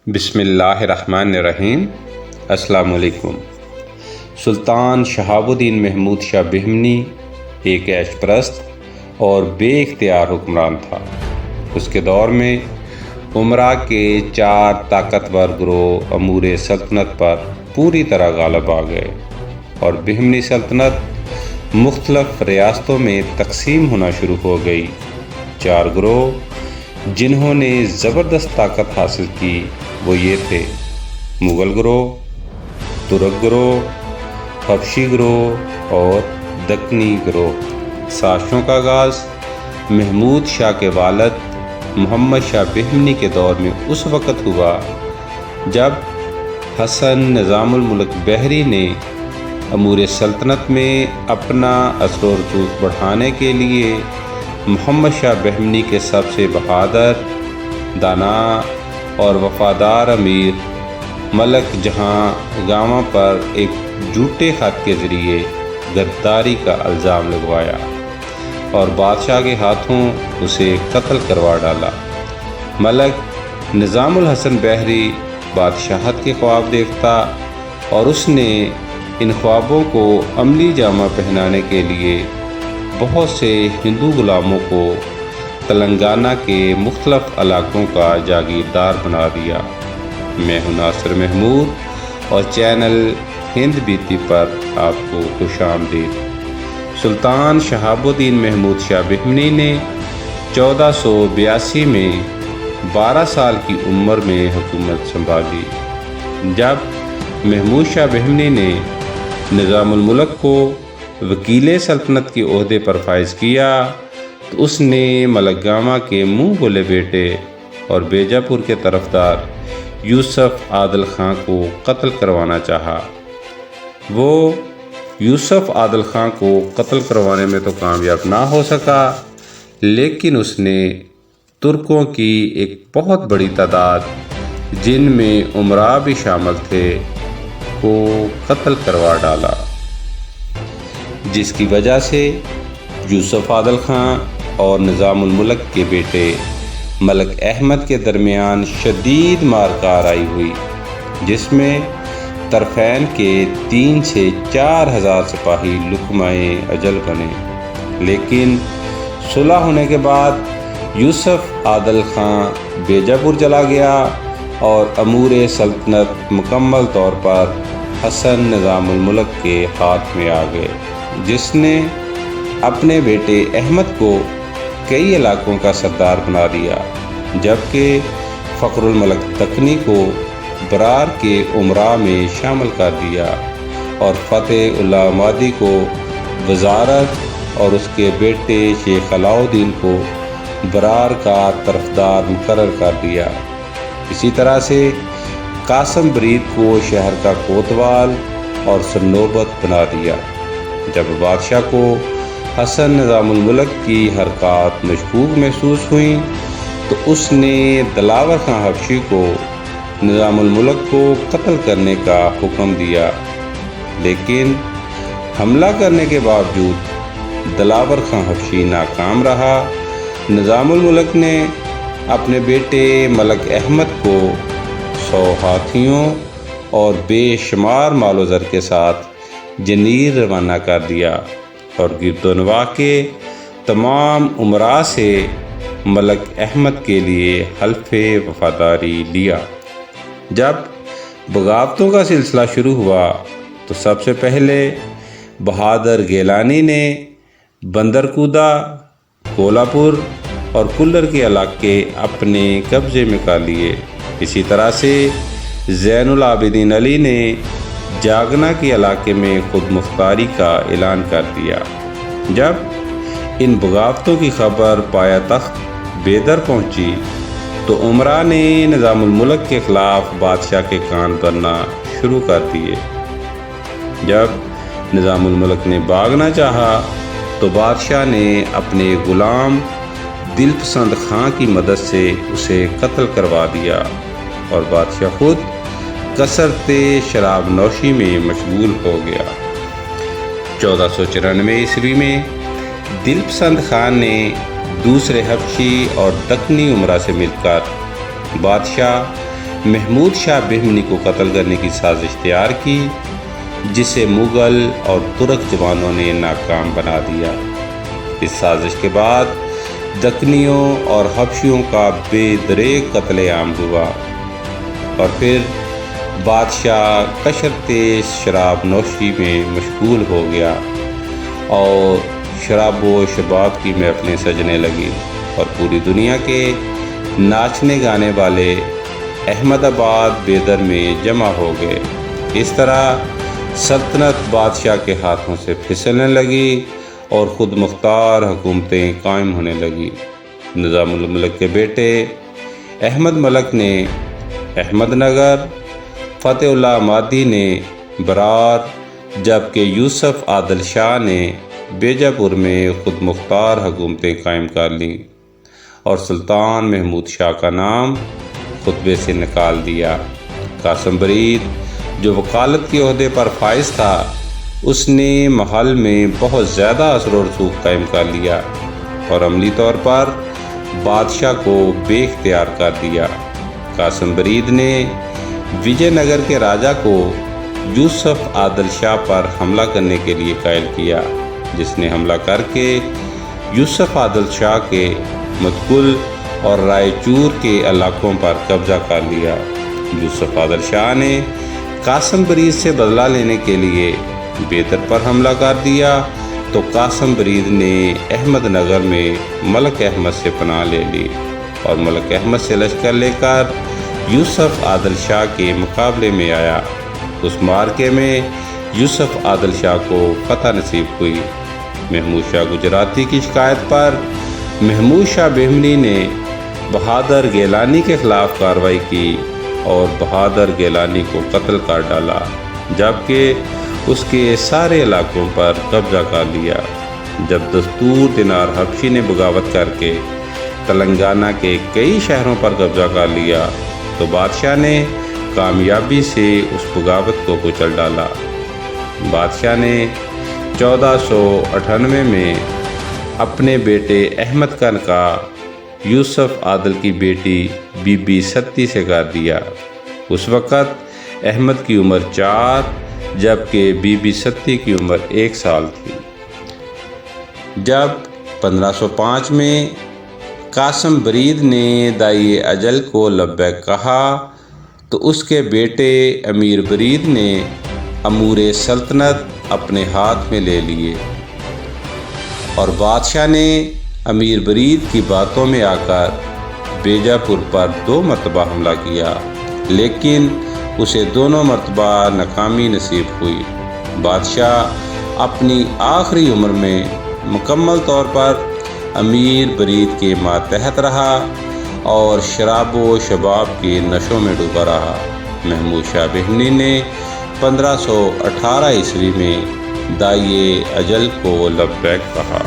بسم اللہ الرحمن الرحیم۔ السلام علیکم۔ سلطان شہاب الدین محمود شاہ بہمنی ایک عیش پرست اور بے اختیار حکمران تھا۔ اس کے دور میں امراء کے 4 طاقتور گروہ امور سلطنت پر پوری طرح غالب آ گئے اور بہمنی سلطنت مختلف ریاستوں میں تقسیم ہونا شروع ہو گئی۔ 4 گروہ جنہوں نے زبردست طاقت حاصل کی وہ یہ تھے: مغل گروہ، ترک گروہ، حبشی گروہ اور دکنی گروہ۔ سازشوں کا آغاز محمود شاہ کے والد محمد شاہ بہمنی کے دور میں اس وقت ہوا جب حسن نظام الملک بحری نے امور سلطنت میں اپنا اثر و رسوخ بڑھانے کے لیے محمد شاہ بہمنی کے سب سے بہادر، دانا اور وفادار امیر ملک جہاں گاما پر ایک جھوٹے خط کے ذریعے غداری کا الزام لگوایا اور بادشاہ کے ہاتھوں اسے قتل کروا ڈالا۔ ملک نظام الحسن بحری بادشاہت کے خواب دیکھتا اور اس نے ان خوابوں کو عملی جامہ پہنانے کے لیے بہت سے ہندو غلاموں کو تلنگانہ کے مختلف علاقوں کا جاگیردار بنا دیا۔ میں ہوں ناصر محمود اور چینل ہند بیتی پر آپ کو خوش آمدید۔ سلطان شہاب الدین محمود شاہ بہمنی نے 1482 میں 12 سال کی عمر میں حکومت سنبھالی۔ جب محمود شاہ بہمنی نے نظام الملک کو وکیل سلطنت کے عہدے پر فائز کیا تو اس نے ملک گاما کے منہ بولے بیٹے اور بیجاپور کے طرفدار یوسف عادل خان کو قتل کروانا چاہا۔ وہ یوسف عادل خان کو قتل کروانے میں تو کامیاب نہ ہو سکا، لیکن اس نے ترکوں کی ایک بہت بڑی تعداد جن میں امراء بھی شامل تھے کو قتل کروا ڈالا، جس کی وجہ سے یوسف عادل خان اور نظام الملک کے بیٹے ملک احمد کے درمیان شدید مارکار آئی ہوئی، جس میں طرفین کے 3 سے 4 ہزار سپاہی لقمۂ اجل بنے۔ لیکن صلح ہونے کے بعد یوسف عادل خان بیجاپور چلا گیا اور امور سلطنت مکمل طور پر حسن نظام الملک کے ہاتھ میں آ گئے، جس نے اپنے بیٹے احمد کو کئی علاقوں کا سردار بنا دیا، جبکہ فخر الملک دکنی کو برار کے امراء میں شامل کر دیا اور فتح اللہ مادی کو وزارت اور اس کے بیٹے شیخ علاؤالدین کو برار کا طرفدار مقرر کر دیا۔ اسی طرح سے قاسم برید کو شہر کا کوتوال اور سرنوبت بنا دیا۔ جب بادشاہ کو حسن نظام الملک کی حرکات مشکوک محسوس ہوئیں تو اس نے دلاور خان حبشی کو نظام الملک کو قتل کرنے کا حکم دیا، لیکن حملہ کرنے کے باوجود دلاور خان حبشی ناکام رہا۔ نظام الملک نے اپنے بیٹے ملک احمد کو 100 ہاتھیوں اور بے شمار مال و زر کے ساتھ جنیر روانہ کر دیا اور گرد و نواح کے تمام امراء سے ملک احمد کے لیے حلف وفاداری لیا۔ جب بغاوتوں کا سلسلہ شروع ہوا تو سب سے پہلے بہادر گیلانی نے بندرکودہ، کولہاپور اور کلر کے علاقے اپنے قبضے میں کر لیے۔ اسی طرح سے زین العابدین علی نے جاگنا کے علاقے میں خود مختاری کا اعلان کر دیا۔ جب ان بغاوتوں کی خبر پایا تخت بیدر پہنچی تو امراء نے نظام الملک کے خلاف بادشاہ کے کان بھرنا شروع کر دیے۔ جب نظام الملک نے بھاگنا چاہا تو بادشاہ نے اپنے غلام دل پسند خان کی مدد سے اسے قتل کروا دیا اور بادشاہ خود کثرت شراب نوشی میں مشغول ہو گیا۔ 1494 عیسوی میں دل پسند خان نے دوسرے حبشی اور دکنی امراء سے مل کر بادشاہ محمود شاہ بہمنی کو قتل کرنے کی سازش تیار کی، جسے مغل اور ترک جوانوں نے ناکام بنا دیا۔ اس سازش کے بعد دکنیوں اور حبشیوں کا بے دریغ قتل عام ہوا، اور پھر بادشاہ کثرت شراب نوشی میں مشغول ہو گیا اور شراب و شباب کی محفلیں سجنے لگیں، اور پوری دنیا کے ناچنے گانے والے احمد آباد بیدر میں جمع ہو گئے۔ اس طرح سلطنت بادشاہ کے ہاتھوں سے پھسلنے لگی اور خود مختار حکومتیں قائم ہونے لگی۔ نظام الملک کے بیٹے احمد ملک نے احمد نگر، فتح اللہ مادی نے برار، جبکہ یوسف عادل شاہ نے بیجاپور میں خود مختار حکومتیں قائم کر لیں اور سلطان محمود شاہ کا نام خطبے سے نکال دیا۔ قاسم برید جو وکالت کے عہدے پر فائز تھا، اس نے محل میں بہت زیادہ اثر و رسوخ قائم کر لیا اور عملی طور پر بادشاہ کو بے اختیار کر دیا۔ قاسم برید نے وجے نگر کے راجا کو یوسف عادل شاہ پر حملہ کرنے کے لیے قائل کیا، جس نے حملہ کر کے یوسف عادل شاہ کے متکل اور رائے چور کے علاقوں پر قبضہ کر لیا۔ یوسف عادل شاہ نے قاسم برید سے بدلہ لینے کے لیے بیدر پر حملہ کر دیا، تو قاسم برید نے احمد نگر میں ملک احمد سے پناہ لے لی اور ملک احمد سے لشکر لے کر یوسف عادل شاہ کے مقابلے میں آیا۔ اس معرکے میں یوسف عادل شاہ کو فتح نصیب ہوئی۔ محمود شاہ گجراتی کی شکایت پر محمود شاہ بہمنی نے بہادر گیلانی کے خلاف کارروائی کی اور بہادر گیلانی کو قتل کر ڈالا، جبکہ اس کے سارے علاقوں پر قبضہ کر لیا۔ جب دستور دینار حبشی نے بغاوت کر کے تلنگانہ کے کئی شہروں پر قبضہ کر لیا، تو بادشاہ نے کامیابی سے اس بغاوت کو کچل ڈالا۔ بادشاہ نے 1498 میں اپنے بیٹے احمد کا نکاح یوسف عادل کی بیٹی بی بی ستی سے کر دیا۔ اس وقت احمد کی عمر 4 جبکہ بی بی ستی کی عمر 1 سال تھی۔ جب 1505 میں قاسم برید نے دائی اجل کو لبیک کہا، تو اس کے بیٹے امیر برید نے امور سلطنت اپنے ہاتھ میں لے لیے، اور بادشاہ نے امیر برید کی باتوں میں آ کر بیجاپور پر 2 مرتبہ حملہ کیا، لیکن اسے دونوں مرتبہ ناکامی نصیب ہوئی۔ بادشاہ اپنی آخری عمر میں مکمل طور پر امیر برید کے ماتحت رہا اور شراب و شباب کے نشوں میں ڈوبا رہا۔ محمود شاہ بہمنی نے 1518 عیسوی میں دائی اجل کو لبیک کہا۔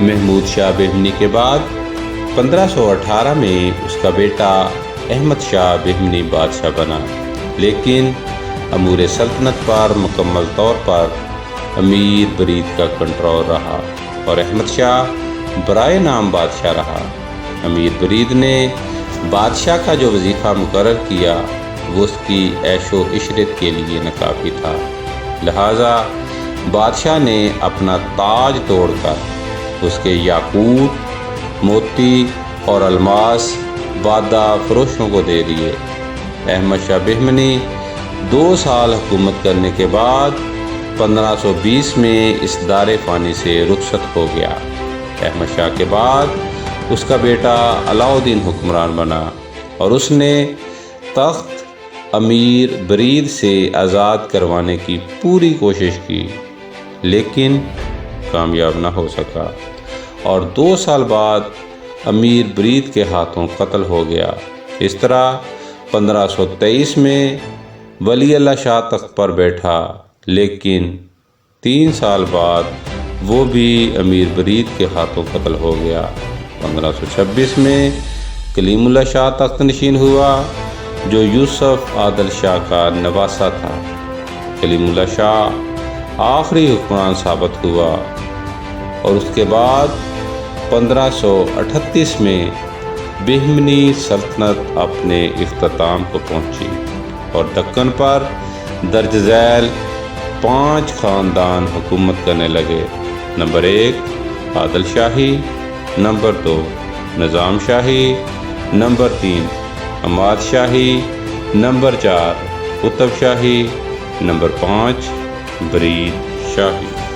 محمود شاہ بہمنی کے بعد 1518 میں اس کا بیٹا احمد شاہ بہمنی بادشاہ بنا، لیکن امور سلطنت پر مکمل طور پر امیر برید کا کنٹرول رہا اور احمد شاہ برائے نام بادشاہ رہا۔ امیر برید نے بادشاہ کا جو وظیفہ مقرر کیا وہ اس کی عیش و عشرت کے لیے ناکافی تھا، لہٰذا بادشاہ نے اپنا تاج توڑ کر اس کے یاقوت، موتی اور الماس بادہ فروشوں کو دے دیے۔ احمد شاہ بہمنی 2 سال حکومت کرنے کے بعد 1520 میں اس دار فانی سے رخصت ہو گیا۔ احمد شاہ کے بعد اس کا بیٹا علاء الدین حکمران بنا اور اس نے تخت امیر برید سے آزاد کروانے کی پوری کوشش کی، لیکن کامیاب نہ ہو سکا اور 2 سال بعد امیر برید کے ہاتھوں قتل ہو گیا۔ اس طرح 1523 میں ولی اللہ شاہ تخت پر بیٹھا، لیکن 3 سال بعد وہ بھی امیر برید کے ہاتھوں قتل ہو گیا۔ 1526 میں کلیم اللہ شاہ تخت نشین ہوا، جو یوسف عادل شاہ کا نواسہ تھا۔ کلیم اللہ شاہ آخری حکمران ثابت ہوا اور اس کے بعد 1538 میں بہمنی سلطنت اپنے اختتام کو پہنچی اور دکن پر درج ذیل 5 خاندان حکومت کرنے لگے۔ نمبر 1 عادل شاہی، نمبر 2 نظام شاہی، نمبر 3 عماد شاہی، نمبر 4 قطب شاہی، نمبر 5 برید شاہی۔